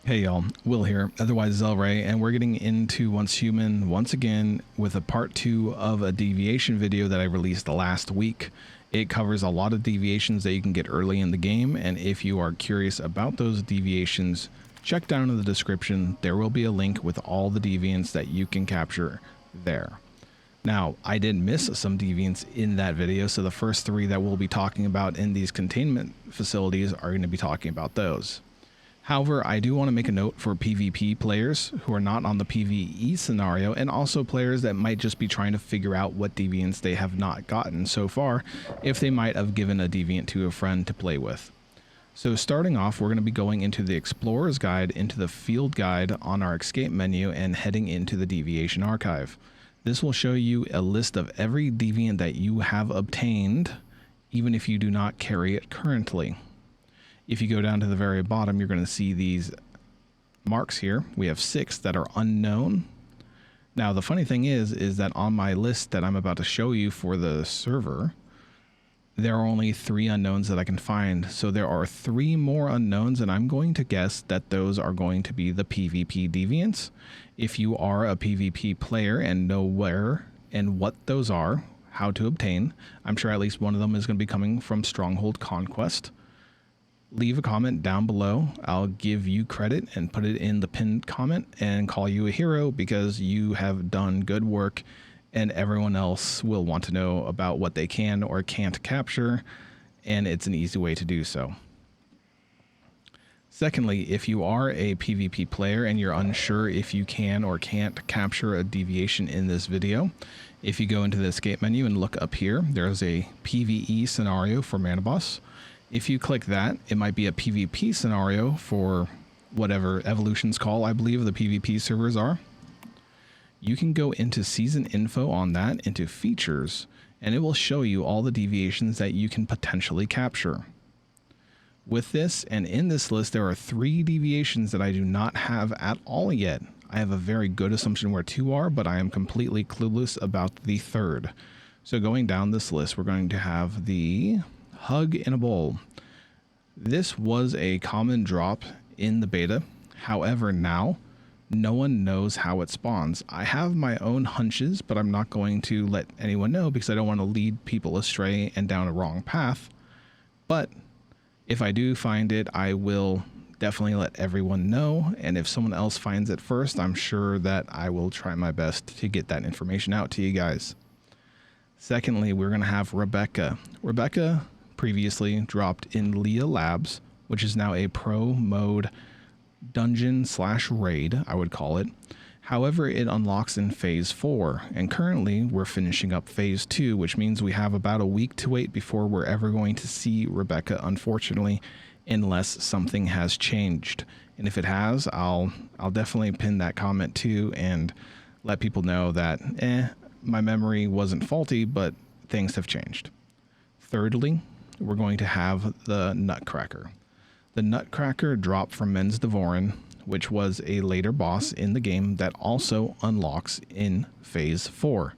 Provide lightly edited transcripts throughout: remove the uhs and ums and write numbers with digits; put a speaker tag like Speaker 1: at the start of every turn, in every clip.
Speaker 1: Hey y'all, Will here, otherwise Xelray, and we're getting into Once Human once again with a part 2 of a deviation video that I released last week. It covers a lot of deviations that you can get early in the game, and if you are curious about those deviations, check down in the description. There will be a link with all the deviants that you can capture there. Now, I did miss some deviants in that video, so the first 3 that we'll be talking about in these containment facilities are going to be talking about those. However, I do want to make a note for PvP players who are not on the PvE scenario, and also players that might just be trying to figure out what deviants they have not gotten so far, if they might have given a deviant to a friend to play with. So starting off, we're going to be going into the Explorer's Guide, into the Field Guide on our Escape menu, and heading into the Deviation Archive. This will show you a list of every deviant that you have obtained, even if you do not carry it currently. If you go down to the very bottom, you're going to see these marks here. We have 6 that are unknown. Now, the funny thing is that on my list that I'm about to show you for the server, there are only 3 unknowns that I can find. So there are 3 more unknowns, and I'm going to guess that those are going to be the PvP deviants. If you are a PvP player and know where and what those are, how to obtain, I'm sure at least one of them is going to be coming from Stronghold Conquest. Leave a comment down below. I'll give you credit and put it in the pinned comment and call you a hero because you have done good work, and everyone else will want to know about what they can or can't capture, and it's an easy way to do so. Secondly, if you are a PvP player and you're unsure if you can or can't capture a deviation in this video, if you go into the escape menu and look up here, there's a PvE scenario for Mana Boss. If you click that, it might be a PvP scenario for whatever Evolution's Call, I believe the PvP servers are. You can go into season info on that, into features, and it will show you all the deviations that you can potentially capture. With this, and in this list, there are 3 deviations that I do not have at all yet. I have a very good assumption where 2 are, but I am completely clueless about the 3rd. So going down this list, we're going to have the Hug in a Bowl. This was a common drop in the beta. However, now no one knows how it spawns. I have my own hunches, but I'm not going to let anyone know because I don't want to lead people astray and down a wrong path. But if I do find it, I will definitely let everyone know. And if someone else finds it first, I'm sure that I will try my best to get that information out to you guys. Secondly, we're going to have Rebecca. Rebecca previously dropped in Leah Labs, which is now a pro mode dungeon / raid, I would call it. However, it unlocks in phase 4, and currently we're finishing up phase 2, which means we have about a week to wait before we're ever going to see Rebecca, unfortunately, unless something has changed. And if it has, I'll definitely pin that comment too and let people know that my memory wasn't faulty, but things have changed. Thirdly, we're going to have the Nutcracker. The Nutcracker dropped from Men's Devorin, which was a later boss in the game that also unlocks in phase 4.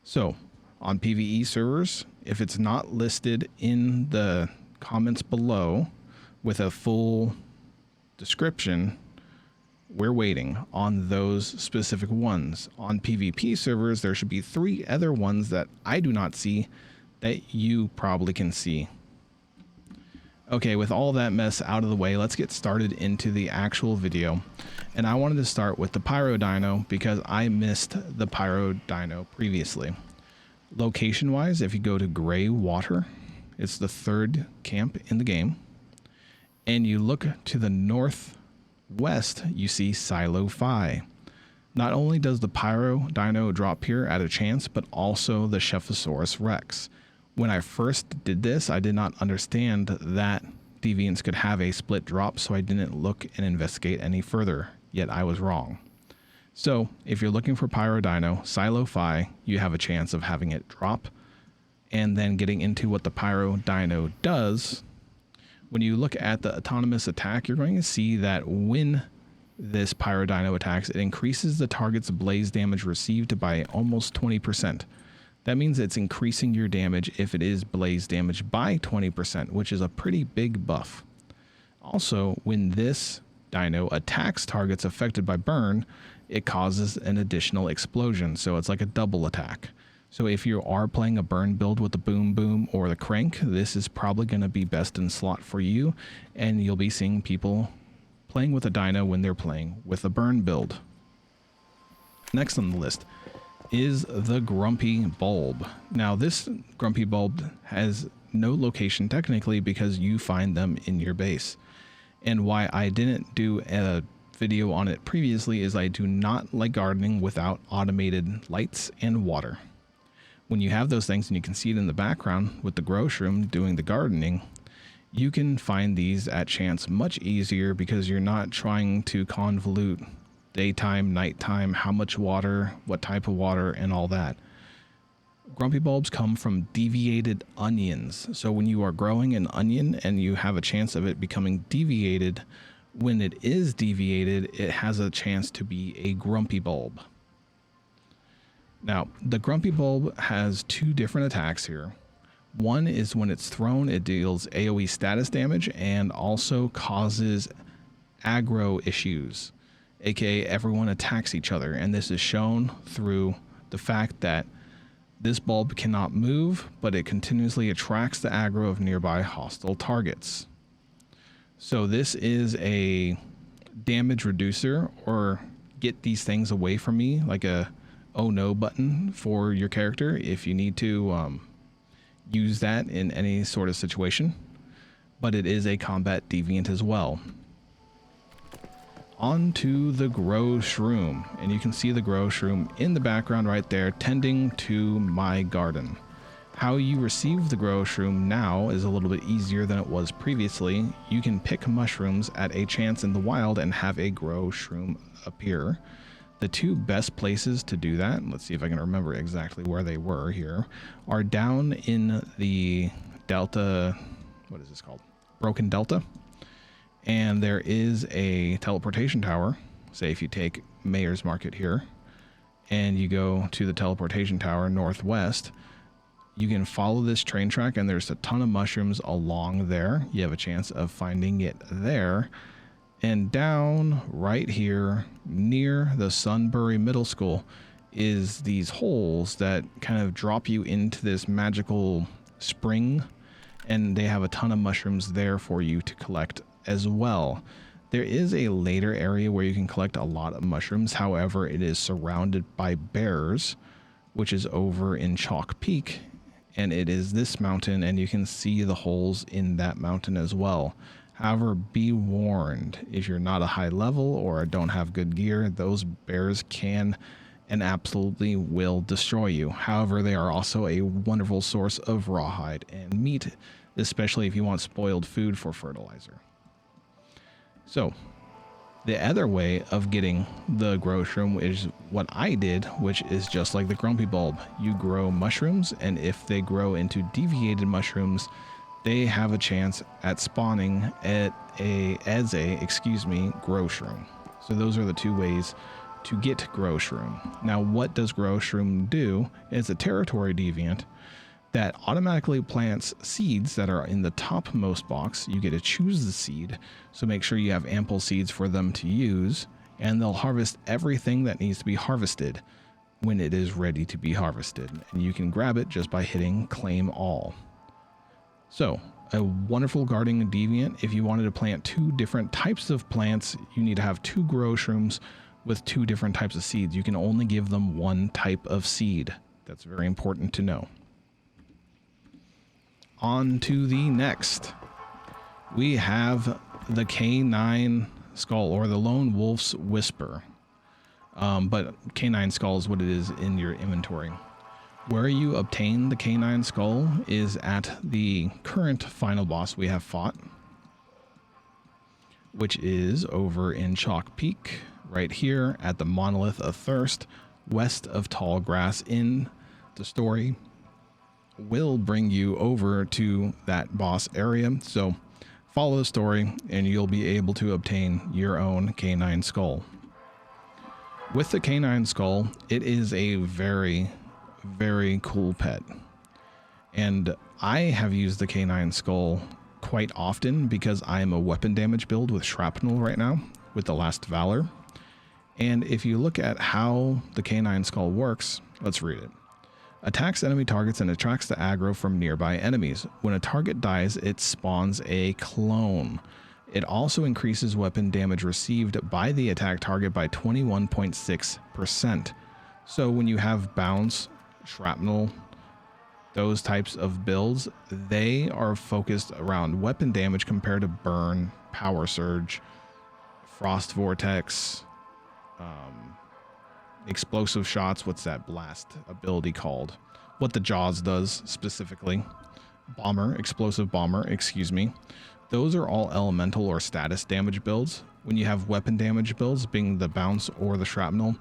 Speaker 1: So on PvE servers, if it's not listed in the comments below with a full description, we're waiting on those specific ones. On PvP servers, there should be 3 other ones that I do not see that you probably can see. Okay, with all that mess out of the way, let's get started into the actual video. And I wanted to start with the Pyro Dino because I missed the Pyro Dino previously. Location-wise, if you go to Gray Water, it's the 3rd camp in the game. And you look to the northwest, you see Silo Phi. Not only does the Pyro Dino drop here at a chance, but also the Shephosaurus Rex. When I first did this, I did not understand that deviants could have a split drop, so I didn't look and investigate any further, yet I was wrong. So, if you're looking for Pyro Dino, Silo Phi, you have a chance of having it drop, and then getting into what the Pyro Dino does. When you look at the autonomous attack, you're going to see that when this Pyro Dino attacks, it increases the target's blaze damage received by almost 20%. That means it's increasing your damage if it is blaze damage by 20%, which is a pretty big buff. Also, when this Dino attacks targets affected by burn, it causes an additional explosion. So it's like a double attack. So if you are playing a burn build with the Boom Boom or the Crank, this is probably going to be best in slot for you. And you'll be seeing people playing with a Dino when they're playing with a burn build. Next on the list is the Grumpy Bulb. Now this Grumpy Bulb has no location technically because you find them in your base. And why I didn't do a video on it previously is I do not like gardening without automated lights and water. When you have those things and you can see it in the background with the Growshroom doing the gardening, you can find these at chance much easier because you're not trying to convolute daytime, nighttime, how much water, what type of water, and all that. Grumpy bulbs come from deviated onions. So when you are growing an onion and you have a chance of it becoming deviated, when it is deviated, it has a chance to be a grumpy bulb. Now, the grumpy bulb has two different attacks here. One is when it's thrown, it deals AoE status damage and also causes aggro issues, aka everyone attacks each other. And this is shown through the fact that this bulb cannot move, but it continuously attracts the aggro of nearby hostile targets. So this is a damage reducer, or get these things away from me, like a oh no button for your character if you need to use that in any sort of situation. But it is a combat deviant as well. On to the Growshroom, and you can see the Growshroom in the background right there tending to my garden. How you receive the Growshroom now is a little bit easier than it was previously. You can pick mushrooms at a chance in the wild and have a Growshroom appear. The two best places to do that, let's see if I can remember exactly where they were here, are down in the Delta, what is this called? Broken Delta. And there is a teleportation tower. Say if you take Mayor's Market here and you go to the teleportation tower northwest, you can follow this train track and there's a ton of mushrooms along there. You have a chance of finding it there. And down right here near the Sunbury Middle School is these holes that kind of drop you into this magical spring, and they have a ton of mushrooms there for you to collect as well. There is a later area where you can collect a lot of mushrooms. However, it is surrounded by bears, which is over in Chalk Peak, and it is this mountain, and you can see the holes in that mountain as well. However, be warned, if you're not a high level or don't have good gear, those bears can and absolutely will destroy you. However, they are also a wonderful source of rawhide and meat, especially if you want spoiled food for fertilizer. So the other way of getting the Growshroom is what I did, which is just like the Grumpy Bulb. You grow mushrooms, and if they grow into deviated mushrooms, they have a chance at spawning as a Growshroom. So those are the two ways to get Growshroom. Now, what does Growshroom do? It's a territory deviant that automatically plants seeds that are in the topmost box. You get to choose the seed, so make sure you have ample seeds for them to use, and they'll harvest everything that needs to be harvested when it is ready to be harvested. And you can grab it just by hitting Claim All. So, a wonderful gardening deviant. If you wanted to plant two different types of plants, you need to have two Growshrooms with two different types of seeds. You can only give them one type of seed. That's very important to know. On to the next. We have the K9 Skull, or the Lone Wolf's Whisper. But K9 Skull is what it is in your inventory. Where you obtain the K9 Skull is at the current final boss we have fought, which is over in Chalk Peak, right here at the Monolith of Thirst, west of Tall Grass. In the story will bring you over to that boss area. So follow the story and you'll be able to obtain your own K9 Skull. With the K9 Skull, it is a very cool pet, and I have used the K9 Skull quite often because I am a weapon damage build with shrapnel right now. with the last Valor. And if you look at how the Canine Skull works, let's read it. Attacks enemy targets and attracts the aggro from nearby enemies. When a target dies, it spawns a clone. It also increases weapon damage received by the attack target by 21.6%. So when you have bounce, shrapnel, those types of builds, they are focused around weapon damage compared to burn, power surge, frost vortex, explosive shots. What's that blast ability called? What the Jaws does specifically. Explosive bomber, excuse me. Those are all elemental or status damage builds. When you have weapon damage builds, being the bounce or the shrapnel,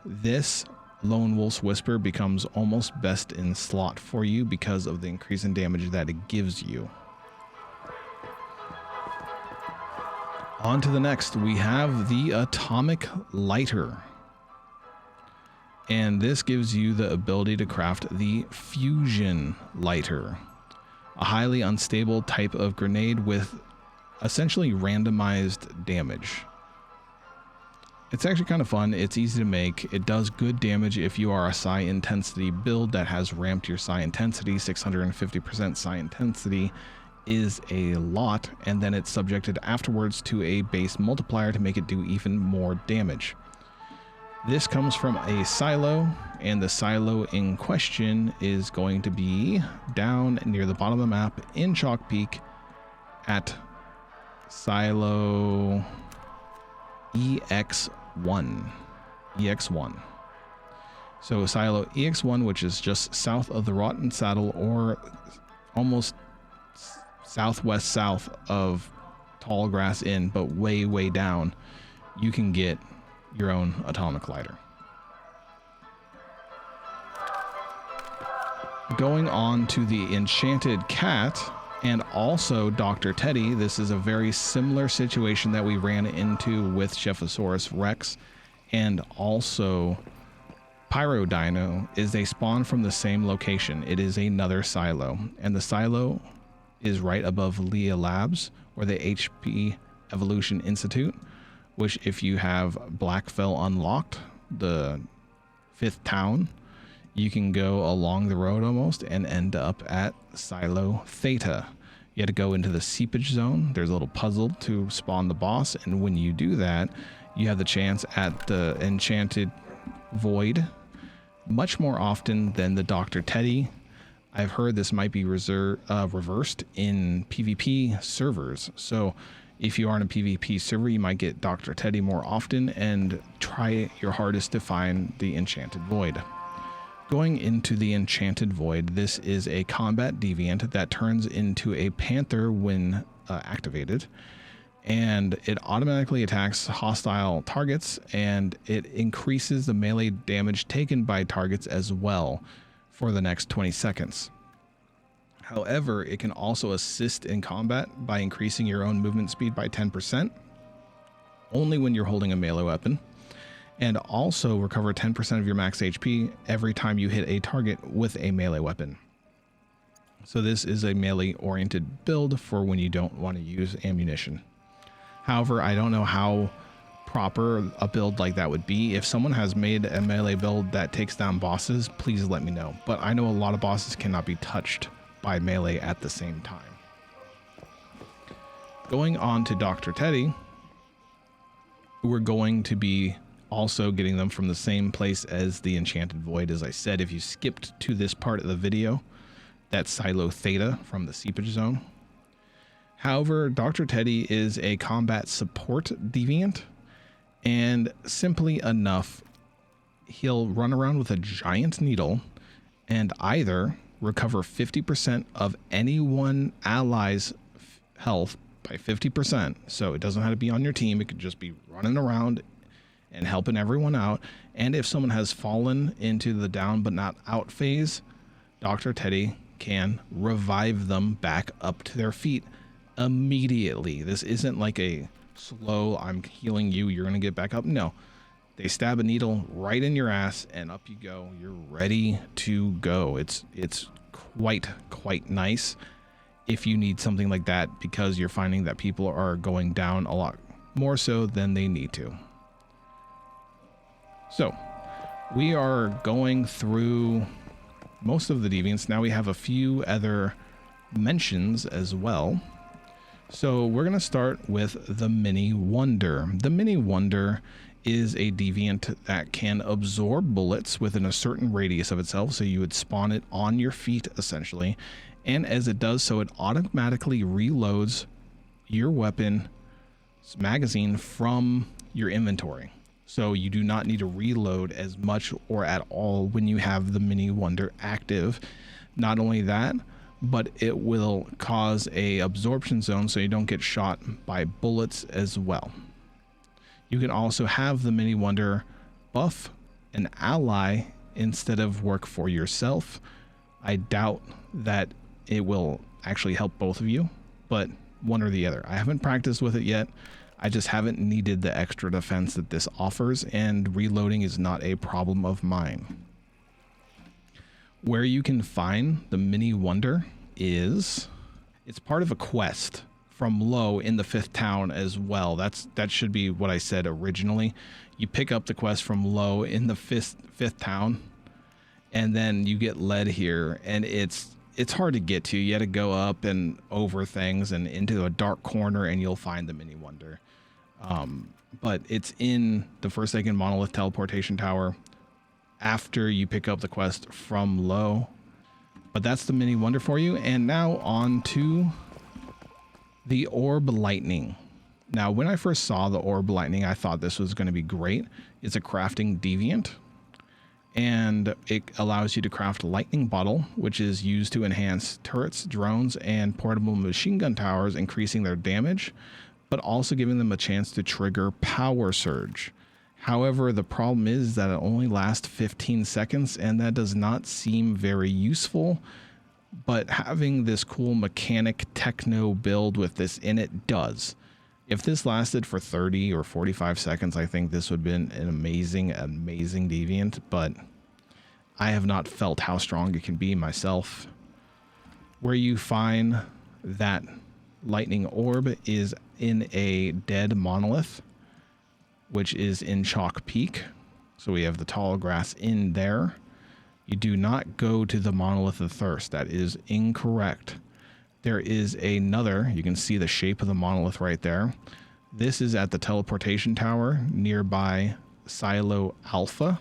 Speaker 1: this Lone Wolf's Whisper becomes almost best in slot for you because of the increase in damage that it gives you. On to the next, we have the Atomic Lighter. And this gives you the ability to craft the Fusion Lighter, a highly unstable type of grenade with essentially randomized damage. It's actually kind of fun. It's easy to make. It does good damage if you are a psi intensity build that has ramped your psi intensity. 650% psi intensity is a lot, and then it's subjected afterwards to a base multiplier to make it do even more damage. This comes from a silo, and the silo in question is going to be down near the bottom of the map in Chalk Peak at silo EX1. So silo EX1, which is just south of the Rotten Saddle, or almost southwest south of Tall Grass Inn, but way down, you can get your own Atomic Lighter. Going on to the Enchanted Cat and also Dr. Teddy, this is a very similar situation that we ran into with Chefosaurus Rex, and also Pyro Dino is they spawn from the same location. It is another silo, and the silo is right above Leah Labs, or the HP Evolution Institute, which if you have Blackfell unlocked, the 5th town, you can go along the road almost and end up at Silo Theta. You had to go into the seepage zone. There's a little puzzle to spawn the boss, and when you do that, you have the chance at the Enchanted Void much more often than the Dr. Teddy. I've heard this might be reversed in PvP servers. So if you are in a PvP server, you might get Dr. Teddy more often, and try your hardest to find the Enchanted Void. Going into the Enchanted Void, this is a combat deviant that turns into a panther when activated, and it automatically attacks hostile targets, and it increases the melee damage taken by targets as well for the next 20 seconds. However, it can also assist in combat by increasing your own movement speed by 10%, only when you're holding a melee weapon, and also recover 10% of your max HP every time you hit a target with a melee weapon. So this is a melee-oriented build for when you don't want to use ammunition. However, I don't know how proper a build like that would be. If someone has made a melee build that takes down bosses, please let me know. But I know a lot of bosses cannot be touched by melee at the same time. Going on to Dr. Teddy, we're going to be also getting them from the same place as the Enchanted Void. As I said, if you skipped to this part of the video, that's Silo Theta from the seepage zone. However, Dr. Teddy is a combat support deviant, and simply enough, he'll run around with a giant needle and either recover 50% of anyone ally's health by 50%. So it doesn't have to be on your team. It could just be running around and helping everyone out. And if someone has fallen into the down but not out phase, Dr. Teddy can revive them back up to their feet immediately. This isn't like a slow, I'm healing you, you're going to get back up. No, they stab a needle right in your ass and up you go. You're ready to go. It's quite nice if you need something like that, because you're finding that people are going down a lot more so than they need to. So we are going through most of the deviants. Now we have a few other mentions as well. So we're going to start with the Mini Wonder. The Mini Wonder is a deviant that can absorb bullets within a certain radius of itself. So you would spawn it on your feet essentially. And as it does so, it automatically reloads your weapon's magazine from your inventory. So you do not need to reload as much or at all when you have the Mini Wonder active. Not only that, but it will cause a absorption zone so you don't get shot by bullets as well. You can also have the Mini Wonder buff an ally instead of work for yourself. I doubt that it will actually help both of you, but one or the other. I haven't practiced with it yet. I just haven't needed the extra defense that this offers, and reloading is not a problem of mine. Where you can find the Mini Wonder is, it's part of a quest from Low in the 5th town as well. That should be what I said originally. You pick up the quest from Low in the 5th town, and then you get led here, and it's hard to get to. You had to go up and over things and into a dark corner, and you'll find the Mini Wonder. But it's in the Forsaken Monolith teleportation tower after you pick up the quest from Low. But that's the Mini Wonder for you. And now on to the Orb Lightning. Now, when I first saw the Orb Lightning, I thought this was going to be great. It's a crafting deviant, and it allows you to craft Lightning Bottle, which is used to enhance turrets, drones, and portable machine gun towers, increasing their damage, but also giving them a chance to trigger Power Surge. However, the problem is that it only lasts 15 seconds, and that does not seem very useful. But having this cool mechanic techno build with this in it does. If this lasted for 30 or 45 seconds, I think this would have been an amazing deviant, but I have not felt how strong it can be myself. Where you find that lightning orb is in a dead monolith, which is in Chalk Peak. So we have the tall grass in there. You do not go to the Monolith of Thirst. That is incorrect. There is another, you can see the shape of the monolith right there. This is at the teleportation tower nearby Silo Alpha.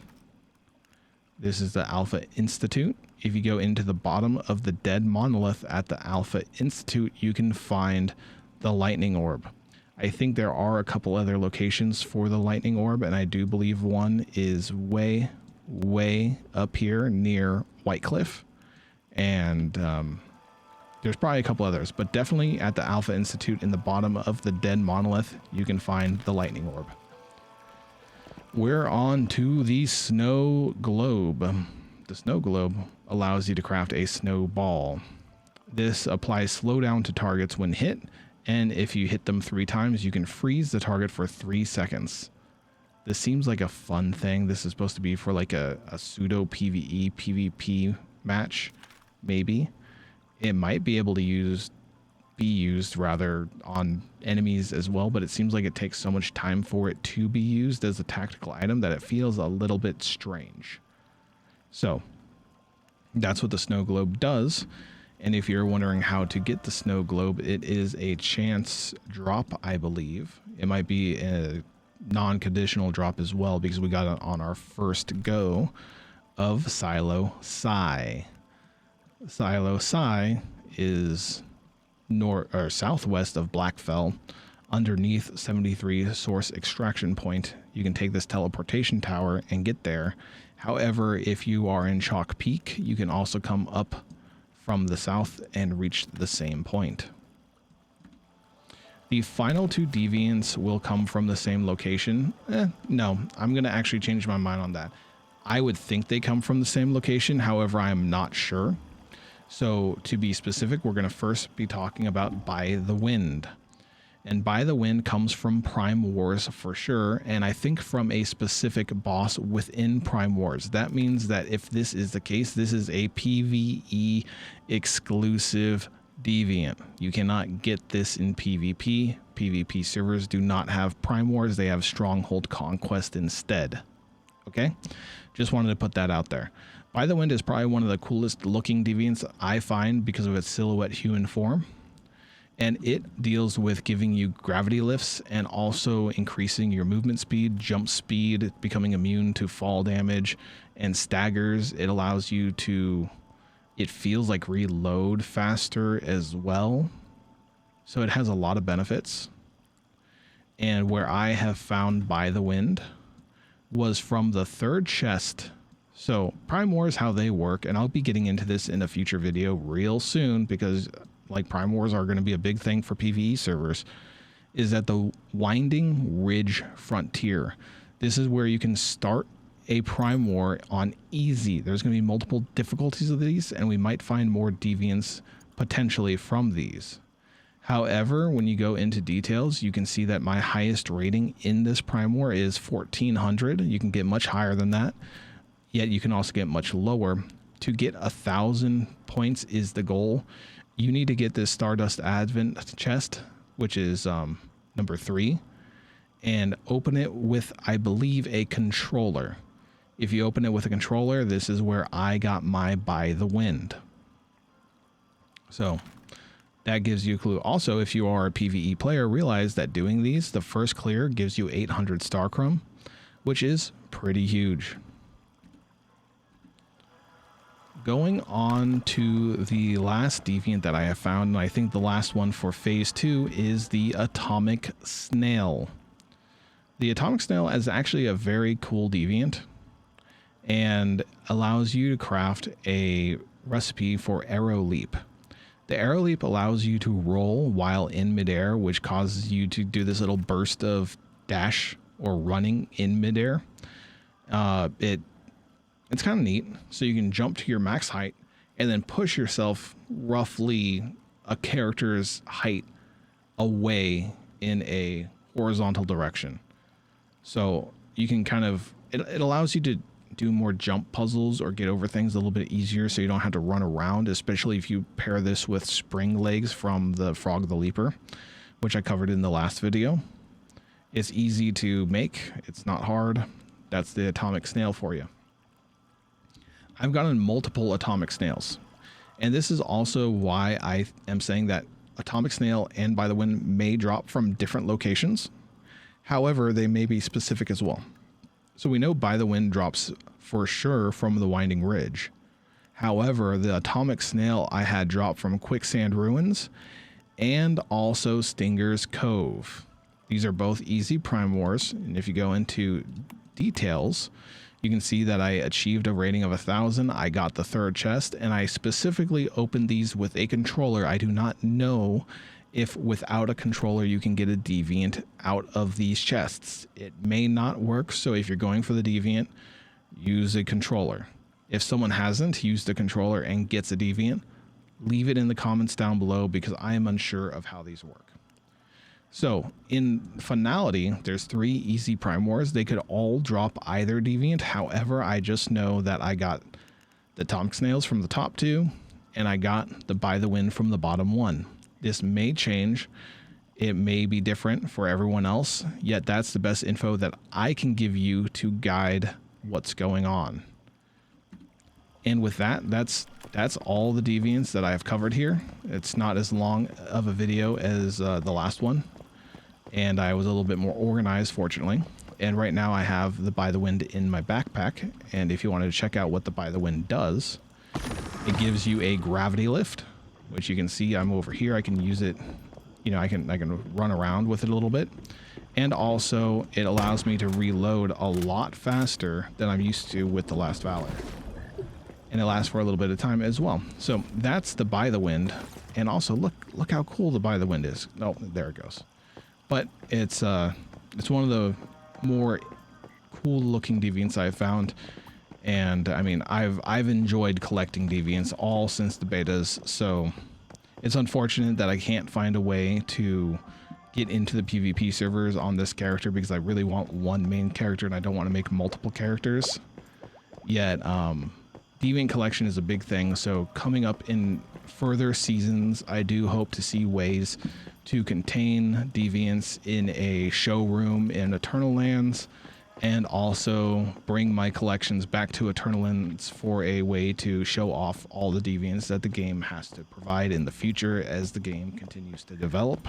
Speaker 1: This is the Alpha Institute. If you go into the bottom of the dead monolith at the Alpha Institute, you can find the lightning orb. I think there are a couple other locations for the lightning orb, and I do believe one is way up here near White Cliff, and there's probably a couple others, but definitely at the Alpha Institute in the bottom of the dead monolith, you can find the lightning orb. We're on to the Snow Globe. The Snow Globe allows you to craft a snowball. This applies slowdown to targets when hit, and if you hit them 3 times, you can freeze the target for 3 seconds. This seems like a fun thing. This is supposed to be for like a pseudo PvE, PvP match, maybe. It might be able to be used rather on enemies as well, but it seems like it takes so much time for it to be used as a tactical item that it feels a little bit strange. So that's what the Snow Globe does. And if you're wondering how to get the Snow Globe, it is a chance drop, I believe. It might be a non-conditional drop as well, because we got it on our first go of Silo Psi. Silo Psi is southwest of Blackfell, underneath 73 Source Extraction Point. You can take this teleportation tower and get there. However, if you are in Chalk Peak, you can also come up from the south and reach the same point. The final 2 deviants will come from the same location. No, I'm going to actually change my mind on that. I would think they come from the same location. However, I'm not sure. So to be specific, we're going to first be talking about By the Wind. And By the Wind comes from Prime Wars for sure, and I think from a specific boss within Prime Wars. That means that if this is the case, this is a PvE exclusive Deviant. You cannot get this in PvP. PvP servers do not have Prime Wars. They have Stronghold Conquest instead. Okay? Just wanted to put that out there. By the Wind is probably one of the coolest looking deviants I find because of its silhouette human form. And it deals with giving you gravity lifts and also increasing your movement speed, jump speed, becoming immune to fall damage, and staggers. It allows you to, it feels like reload faster as well. So it has a lot of benefits. And where I have found By the Wind was from the third chest. So Prime Wars, how they work, and I'll be getting into this in a future video real soon because like Prime Wars are going to be a big thing for PvE servers, is that the Winding Ridge Frontier. This is where you can start a Prime War on easy. There's going to be multiple difficulties of these, and we might find more deviants potentially from these. However, when you go into details, you can see that my highest rating in this Prime War is 1400. You can get much higher than that, yet you can also get much lower. To get 1,000 points is the goal. You need to get this Stardust Advent chest, which is number 3, and open it with, I believe, a controller. If you open it with a controller, this is where I got my By the Wind. So that gives you a clue. Also, if you are a PvE player, realize that doing these, the first clear gives you 800 Star Chrome, which is pretty huge. Going on to the last deviant that I have found, and I think the last one for phase 2 is the Atomic Snail. The Atomic Snail is actually a very cool deviant and allows you to craft a recipe for Arrow Leap. The Arrow Leap allows you to roll while in midair, which causes you to do this little burst of dash or running in midair. It's kind of neat. So you can jump to your max height and then push yourself roughly a character's height away in a horizontal direction. So you can kind of, it allows you to do more jump puzzles or get over things a little bit easier so you don't have to run around, especially if you pair this with spring legs from the Frog the Leaper, which I covered in the last video. It's easy to make. It's not hard. That's the Atomic Snail for you. I've gotten multiple Atomic Snails, and this is also why I am saying that Atomic Snail and By the Wind may drop from different locations. However, they may be specific as well. So we know By the Wind drops for sure from the Winding Ridge. However, the Atomic Snail I had dropped from Quicksand Ruins and also Stinger's Cove. These are both easy Prime Wars, and if you go into details, you can see that I achieved a rating of 1,000. I got the third chest, and I specifically opened these with a controller. I do not know if without a controller you can get a deviant out of these chests. It may not work, so if you're going for the deviant, use a controller. If someone hasn't used a controller and gets a deviant, leave it in the comments down below because I am unsure of how these work. So in finality, there's 3 easy Prime Wars. They could all drop either deviant. However, I just know that I got the Atomic Snails from the top 2, and I got the By the Wind from the bottom 1. This may change. It may be different for everyone else, yet that's the best info that I can give you to guide what's going on. And with that, that's all the deviants that I've covered here. It's not as long of a video as the last one, and I was a little bit more organized, fortunately. And right now I have the By the Wind in my backpack, and if you wanted to check out what the By the Wind does, it gives you a gravity lift, which you can see I'm over here. I can use it, you know, I can run around with it a little bit. And also it allows me to reload a lot faster than I'm used to with the Last Valor. And it lasts for a little bit of time as well. So that's the By the Wind. And also look how cool the By the Wind is. Oh, there it goes. But it's one of the more cool looking deviants I've found. And I mean, I've enjoyed collecting deviants all since the betas, so it's unfortunate that I can't find a way to get into the PvP servers on this character because I really want one main character and I don't want to make multiple characters. Yet, Deviant collection is a big thing, so coming up in further seasons, I do hope to see ways to contain Deviants in a showroom in Eternal Lands, and also bring my collections back to Eternal Lands for a way to show off all the Deviants that the game has to provide in the future as the game continues to develop.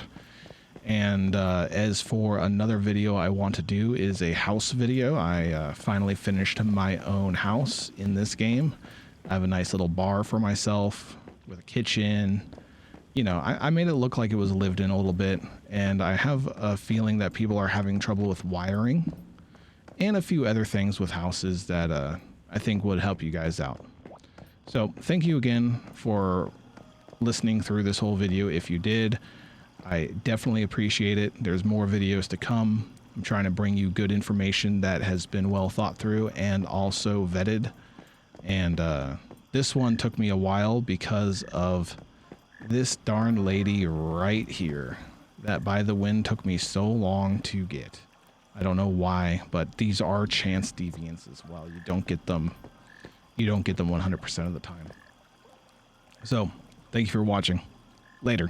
Speaker 1: And as for another video I want to do is a house video. I finally finished my own house in this game. I have a nice little bar for myself with a kitchen. You know, I made it look like it was lived in a little bit, and I have a feeling that people are having trouble with wiring and a few other things with houses that I think would help you guys out. So thank you again for listening through this whole video. If you did, I definitely appreciate it. There's more videos to come. I'm trying to bring you good information that has been well thought through and also vetted. And this one took me a while because of this darn lady right here. That by the wind took me so long to get. I don't know why, but these are chance deviants as well. You don't get them 100% of the time. So, thank you for watching. Later.